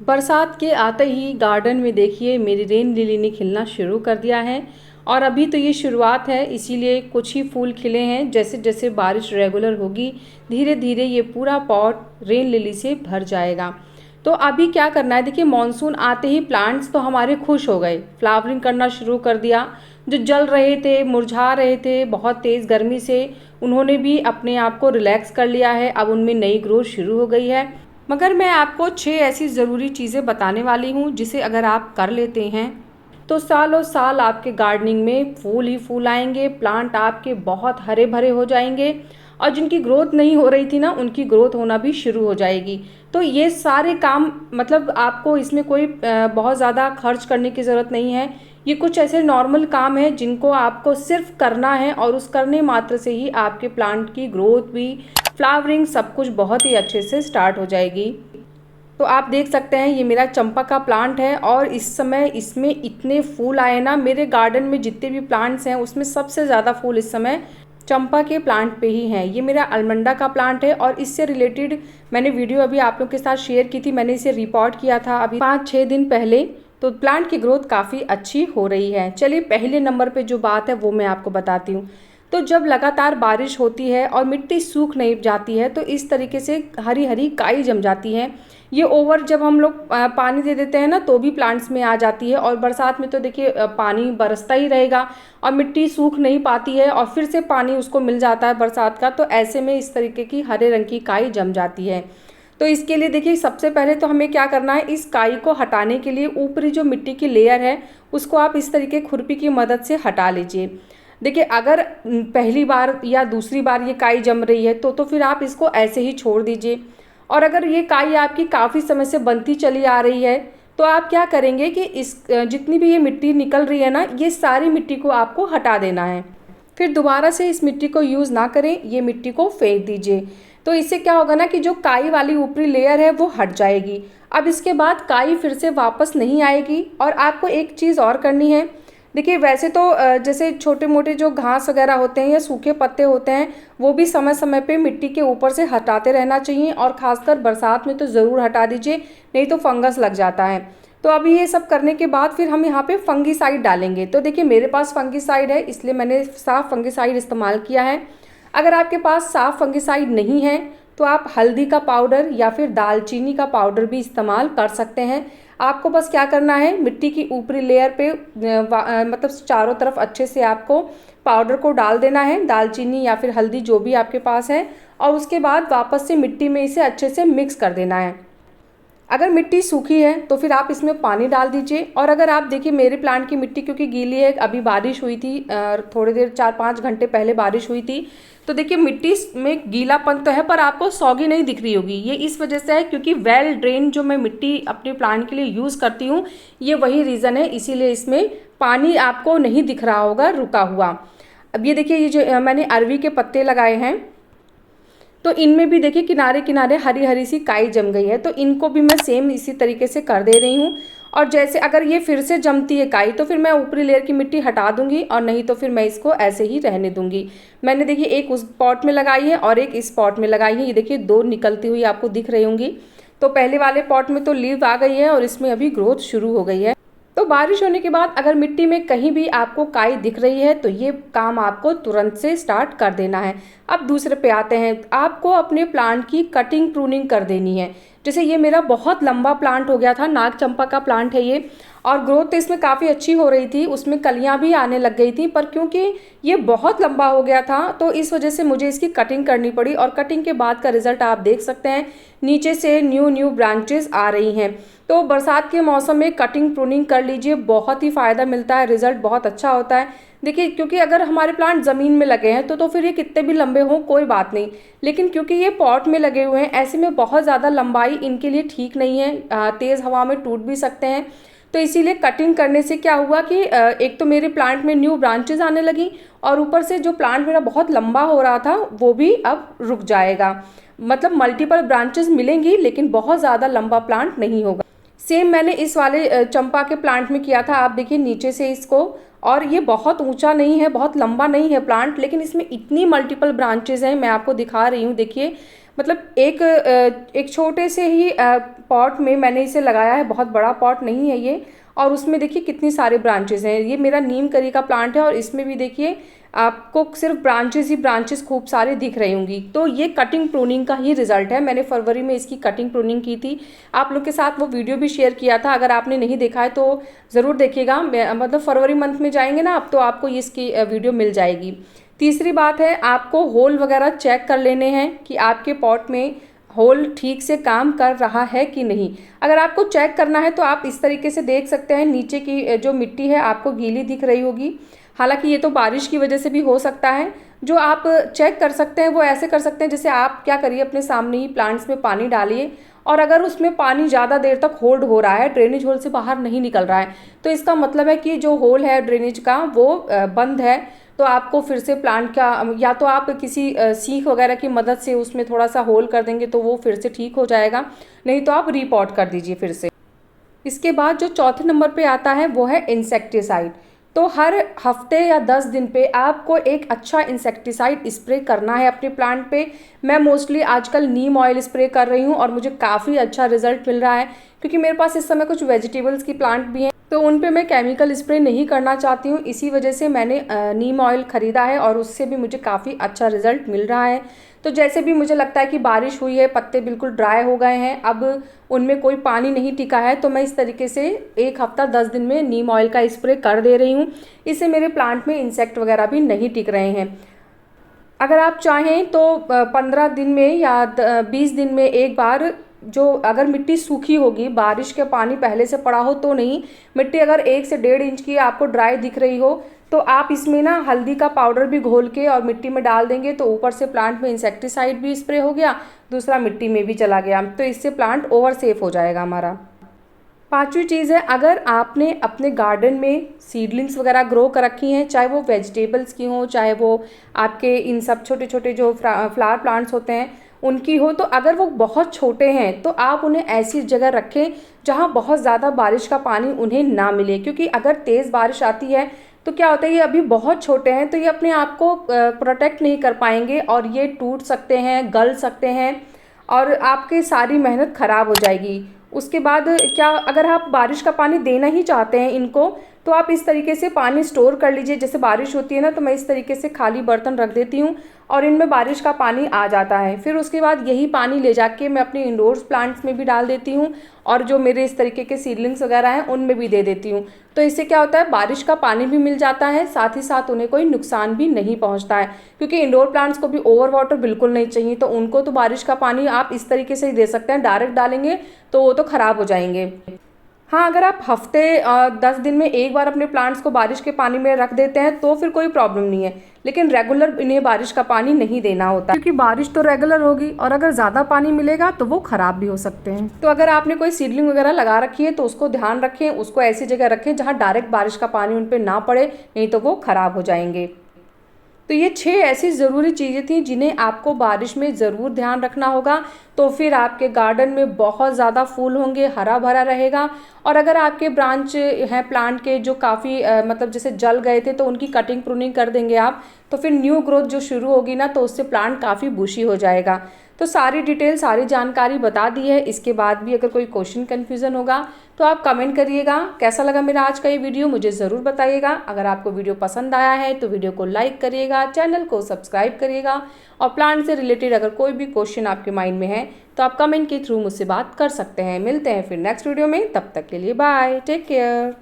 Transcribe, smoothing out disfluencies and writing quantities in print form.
बरसात के आते ही गार्डन में देखिए मेरी रेन लिली ने खिलना शुरू कर दिया है। और अभी तो ये शुरुआत है, इसीलिए कुछ ही फूल खिले हैं। जैसे जैसे बारिश रेगुलर होगी धीरे धीरे ये पूरा पॉट रेन लिली से भर जाएगा। तो अभी क्या करना है, देखिए मॉनसून आते ही प्लांट्स तो हमारे खुश हो गए, फ्लावरिंग करना शुरू कर दिया। जो जल रहे थे, मुरझा रहे थे बहुत तेज़ गर्मी से, उन्होंने भी अपने आप को रिलैक्स कर लिया है। अब उनमें नई ग्रोथ शुरू हो गई है। मगर मैं आपको 6 ऐसी ज़रूरी चीज़ें बताने वाली हूँ जिसे अगर आप कर लेते हैं तो सालों साल आपके गार्डनिंग में फूल ही फूल आएंगे, प्लांट आपके बहुत हरे भरे हो जाएंगे और जिनकी ग्रोथ नहीं हो रही थी ना, उनकी ग्रोथ होना भी शुरू हो जाएगी। तो ये सारे काम मतलब आपको इसमें कोई बहुत ज़्यादा खर्च करने की ज़रूरत नहीं है। ये कुछ ऐसे नॉर्मल काम है जिनको आपको सिर्फ करना है और उस करने मात्र से ही आपके प्लांट की ग्रोथ भी, फ्लावरिंग, सब कुछ बहुत ही अच्छे से स्टार्ट हो जाएगी। तो आप देख सकते हैं ये मेरा चंपा का प्लांट है और इस समय इसमें इतने फूल आए ना, मेरे गार्डन में जितने भी प्लांट्स हैं उसमें सबसे ज़्यादा फूल इस समय चंपा के प्लांट पे ही हैं। ये मेरा अलमंडा का प्लांट है और इससे रिलेटेड मैंने वीडियो अभी आप लोग के साथ शेयर की थी। मैंने इसे रिपोर्ट किया था अभी 5-6 दिन पहले। तो प्लांट की ग्रोथ काफ़ी अच्छी हो रही है। चलिए पहले नंबर पे जो बात है वो मैं आपको बताती हूँ। तो जब लगातार बारिश होती है और मिट्टी सूख नहीं जाती है तो इस तरीके से हरी हरी काई जम जाती है। ये ओवर जब हम लोग पानी दे देते हैं ना तो भी प्लांट्स में आ जाती है। और बरसात में तो देखिए पानी बरसता ही रहेगा और मिट्टी सूख नहीं पाती है और फिर से पानी उसको मिल जाता है बरसात का, तो ऐसे में इस तरीके की हरे रंग की काई जम जाती है। तो इसके लिए देखिए सबसे पहले तो हमें क्या करना है, इस काई को हटाने के लिए ऊपरी जो मिट्टी की लेयर है उसको आप इस तरीके खुरपी की मदद से हटा लीजिए। देखिए अगर पहली बार या दूसरी बार ये काई जम रही है तो फिर आप इसको ऐसे ही छोड़ दीजिए। और अगर ये काई आपकी काफ़ी समय से बनती चली आ रही है तो आप क्या करेंगे कि इस जितनी भी ये मिट्टी निकल रही है ना, ये सारी मिट्टी को आपको हटा देना है। फिर दोबारा से इस मिट्टी को यूज़ ना करें, ये मिट्टी को फेंक दीजिए। तो इससे क्या होगा ना कि जो काई वाली ऊपरी लेयर है वो हट जाएगी। अब इसके बाद काई फिर से वापस नहीं आएगी। और आपको एक चीज़ और करनी है, देखिए वैसे तो जैसे छोटे मोटे जो घास वगैरह होते हैं या सूखे पत्ते होते हैं वो भी समय समय पे मिट्टी के ऊपर से हटाते रहना चाहिए और ख़ासकर बरसात में तो ज़रूर हटा दीजिए, नहीं तो फंगस लग जाता है। तो अभी ये सब करने के बाद फिर हम यहाँ पे फंगीसाइड डालेंगे। तो देखिए मेरे पास फंगीसाइड है इसलिए मैंने साफ फंगीसाइड इस्तेमाल किया है। अगर आपके पास साफ फंगीसाइड नहीं है तो आप हल्दी का पाउडर या फिर दालचीनी का पाउडर भी इस्तेमाल कर सकते हैं। आपको बस क्या करना है, मिट्टी की ऊपरी लेयर पे मतलब चारों तरफ अच्छे से आपको पाउडर को डाल देना है, दालचीनी या फिर हल्दी जो भी आपके पास है, और उसके बाद वापस से मिट्टी में इसे अच्छे से मिक्स कर देना है। अगर मिट्टी सूखी है तो फिर आप इसमें पानी डाल दीजिए। और अगर आप देखिए मेरे प्लांट की मिट्टी क्योंकि गीली है, अभी बारिश हुई थी थोड़ी देर 4-5 घंटे पहले बारिश हुई थी, तो देखिए मिट्टी में गीलापन तो है पर आपको सौगी नहीं दिख रही होगी। ये इस वजह से है क्योंकि वेल ड्रेन जो मैं मिट्टी अपने प्लांट के लिए यूज़ करती हूँ, ये वही रीज़न है, इसीलिए इसमें पानी आपको नहीं दिख रहा होगा रुका हुआ। अब ये देखिए ये जो मैंने अरवी के पत्ते लगाए हैं तो इनमें भी देखिए किनारे किनारे हरी हरी सी काई जम गई है, तो इनको भी मैं सेम इसी तरीके से कर दे रही हूँ। और जैसे अगर ये फिर से जमती है काई तो फिर मैं ऊपरी लेयर की मिट्टी हटा दूंगी और नहीं तो फिर मैं इसको ऐसे ही रहने दूंगी। मैंने देखिए एक उस पॉट में लगाई है और एक इस पॉट में लगाई है। ये देखिए दो निकलती हुई आपको दिख रही होंगी। तो पहले वाले पॉट में तो लीव आ गई है और इसमें अभी ग्रोथ शुरू हो गई है। तो बारिश होने के बाद अगर मिट्टी में कहीं भी आपको काई दिख रही है तो ये काम आपको तुरंत से स्टार्ट कर देना है। अब दूसरे पे आते हैं, आपको अपने प्लांट की कटिंग प्रूनिंग कर देनी है। जैसे ये मेरा बहुत लंबा प्लांट हो गया था, नाग चंपा का प्लांट है ये, और ग्रोथ तो इसमें काफ़ी अच्छी हो रही थी, उसमें कलियां भी आने लग गई थी, पर क्योंकि ये बहुत लंबा हो गया था तो इस वजह से मुझे इसकी कटिंग करनी पड़ी। और कटिंग के बाद का रिजल्ट आप देख सकते हैं, नीचे से न्यू न्यू ब्रांचेस आ रही हैं। तो बरसात के मौसम में कटिंग प्रूनिंग कर लीजिए, बहुत ही फ़ायदा मिलता है, रिजल्ट बहुत अच्छा होता है। देखिए क्योंकि अगर हमारे प्लांट ज़मीन में लगे हैं तो फिर ये कितने भी लंबे हों कोई बात नहीं, लेकिन क्योंकि ये पॉट में लगे हुए हैं ऐसे में बहुत ज़्यादा लंबाई इनके लिए ठीक नहीं है, तेज़ हवा में टूट भी सकते हैं। तो इसीलिए कटिंग करने से क्या हुआ कि एक तो मेरे प्लांट में न्यू ब्रांचेज आने लगी और ऊपर से जो प्लांट मेरा बहुत लंबा हो रहा था वो भी अब रुक जाएगा। मतलब मल्टीपल ब्रांचेज मिलेंगी लेकिन बहुत ज़्यादा लंबा प्लांट नहीं होगा। सेम मैंने इस वाले चंपा के प्लांट में किया था। आप देखिए नीचे से इसको, और ये बहुत ऊंचा नहीं है, बहुत लंबा नहीं है प्लांट, लेकिन इसमें इतनी मल्टीपल ब्रांचेज हैं, मैं आपको दिखा रही हूँ। देखिए मतलब एक छोटे से ही पॉट में मैंने इसे लगाया है, बहुत बड़ा पॉट नहीं है ये। और उसमें देखिए कितनी सारे ब्रांचेस हैं। ये मेरा नीम करी का प्लांट है और इसमें भी देखिए आपको सिर्फ ब्रांचेस ही ब्रांचेस खूब सारे दिख रही होंगी। तो ये कटिंग प्रूनिंग का ही रिजल्ट है। मैंने फरवरी में इसकी कटिंग प्रूनिंग की थी, आप लोग के साथ वो वीडियो भी शेयर किया था। अगर आपने नहीं देखा है तो ज़रूर देखिएगा। मतलब फरवरी मंथ में जाएंगे ना आप, तो आपको इसकी वीडियो मिल जाएगी। तीसरी बात है, आपको होल वगैरह चेक कर लेने हैं कि आपके पॉट में होल ठीक से काम कर रहा है कि नहीं। अगर आपको चेक करना है तो आप इस तरीके से देख सकते हैं, नीचे की जो मिट्टी है आपको गीली दिख रही होगी। हालांकि ये तो बारिश की वजह से भी हो सकता है। जो आप चेक कर सकते हैं वो ऐसे कर सकते हैं, जैसे आप क्या करिए, अपने सामने ही प्लांट्स में पानी डालिए और अगर उसमें पानी ज़्यादा देर तक होल्ड हो रहा है, ड्रेनेज होल से बाहर नहीं निकल रहा है, तो इसका मतलब है कि जो होल है ड्रेनेज का वो बंद है। तो आपको फिर से प्लांट का, या तो आप किसी सीख वगैरह की मदद से उसमें थोड़ा सा होल कर देंगे तो वो फिर से ठीक हो जाएगा, नहीं तो आप रीपॉट कर दीजिए फिर से। इसके बाद जो चौथे नंबर पे आता है वो है इंसेक्टिसाइड। तो हर हफ्ते या 10 दिन पे आपको एक अच्छा इंसेक्टिसाइड स्प्रे करना है अपने प्लांट पे। मैं मोस्टली आजकल नीम ऑयल स्प्रे कर रही हूँ और मुझे काफ़ी अच्छा रिजल्ट मिल रहा है, क्योंकि मेरे पास इस समय कुछ वेजिटेबल्स की प्लांट भी हैं, तो उन पे मैं केमिकल स्प्रे नहीं करना चाहती हूँ। इसी वजह से मैंने नीम ऑयल ख़रीदा है और उससे भी मुझे काफ़ी अच्छा रिजल्ट मिल रहा है। तो जैसे भी मुझे लगता है कि बारिश हुई है, पत्ते बिल्कुल ड्राई हो गए हैं, अब उनमें कोई पानी नहीं टिका है, तो मैं इस तरीके से एक हफ्ता 10 दिन में नीम ऑयल का स्प्रे कर दे रही हूँ। इससे मेरे प्लांट में इंसेक्ट वगैरह भी नहीं टिक रहे हैं। अगर आप चाहें तो 15 दिन में या 20 दिन में एक बार, जो अगर मिट्टी सूखी होगी, बारिश के पानी पहले से पड़ा हो तो नहीं, मिट्टी अगर 1 से 1.5 इंच की आपको ड्राई दिख रही हो, तो आप इसमें ना हल्दी का पाउडर भी घोल के और मिट्टी में डाल देंगे, तो ऊपर से प्लांट में इंसेक्टिसाइड भी स्प्रे हो गया, दूसरा मिट्टी में भी चला गया, तो इससे प्लांट ओवर सेफ हो जाएगा हमारा। पांचवी चीज़ है, अगर आपने अपने गार्डन में सीडलिंग्स वगैरह ग्रो कर रखी हैं, चाहे वो वेजिटेबल्स की हों, चाहे वो आपके इन सब छोटे छोटे जो फ्लावर प्लांट्स होते हैं उनकी हो, तो अगर वो बहुत छोटे हैं तो आप उन्हें ऐसी जगह रखें जहाँ बहुत ज़्यादा बारिश का पानी उन्हें ना मिले, क्योंकि अगर तेज़ बारिश आती है तो क्या होता है, ये अभी बहुत छोटे हैं तो ये अपने आप को प्रोटेक्ट नहीं कर पाएंगे और ये टूट सकते हैं, गल सकते हैं और आपकी सारी मेहनत ख़राब हो जाएगी। उसके बाद क्या, अगर आप बारिश का पानी देना ही चाहते हैं इनको, तो आप इस तरीके से पानी स्टोर कर लीजिए। जैसे बारिश होती है ना, तो मैं इस तरीके से खाली बर्तन रख देती हूँ और इनमें बारिश का पानी आ जाता है। फिर उसके बाद यही पानी ले जाके मैं अपने इंडोर्स प्लांट्स में भी डाल देती हूँ और जो मेरे इस तरीके के सीडलिंग्स वगैरह हैं उनमें भी दे देती हूँ। तो इससे क्या होता है, बारिश का पानी भी मिल जाता है, साथ ही साथ उन्हें कोई नुकसान भी नहीं पहुँचता है, क्योंकि इंडोर प्लांट्स को भी ओवर वाटर बिल्कुल नहीं चाहिए। तो उनको तो बारिश का पानी आप इस तरीके से ही दे सकते हैं, डायरेक्ट डालेंगे तो वो तो ख़राब हो जाएंगे। हाँ, अगर आप हफ्ते 10 दिन में एक बार अपने प्लांट्स को बारिश के पानी में रख देते हैं तो फिर कोई प्रॉब्लम नहीं है, लेकिन रेगुलर इन्हें बारिश का पानी नहीं देना होता, क्योंकि बारिश तो रेगुलर होगी और अगर ज़्यादा पानी मिलेगा तो वो ख़राब भी हो सकते हैं। तो अगर आपने कोई सीडलिंग वगैरह लगा रखी है तो उसको ध्यान रखें, उसको ऐसी जगह रखें जहाँ डायरेक्ट बारिश का पानी उन पर ना पड़े, नहीं तो वो ख़राब हो जाएंगे। तो ये 6 ऐसी ज़रूरी चीज़ें थी जिन्हें आपको बारिश में ज़रूर ध्यान रखना होगा, तो फिर आपके गार्डन में बहुत ज़्यादा फूल होंगे, हरा भरा रहेगा। और अगर आपके ब्रांच हैं प्लांट के जो काफ़ी मतलब जैसे जल गए थे, तो उनकी कटिंग प्रूनिंग कर देंगे आप, तो फिर न्यू ग्रोथ जो शुरू होगी ना, तो उससे प्लांट काफ़ी बुशी हो जाएगा। तो सारी डिटेल, सारी जानकारी बता दी है। इसके बाद भी अगर कोई क्वेश्चन कन्फ्यूज़न होगा तो आप कमेंट करिएगा। कैसा लगा मेरा आज का ये वीडियो मुझे ज़रूर बताइएगा। अगर आपको वीडियो पसंद आया है तो वीडियो को लाइक करिएगा, चैनल को सब्सक्राइब करिएगा और प्लांट से रिलेटेड अगर कोई भी क्वेश्चन आपके माइंड में है तो आप कमेंट के थ्रू मुझसे बात कर सकते हैं। मिलते हैं फिर नेक्स्ट वीडियो में, तब तक के लिए बाय, टेक केयर।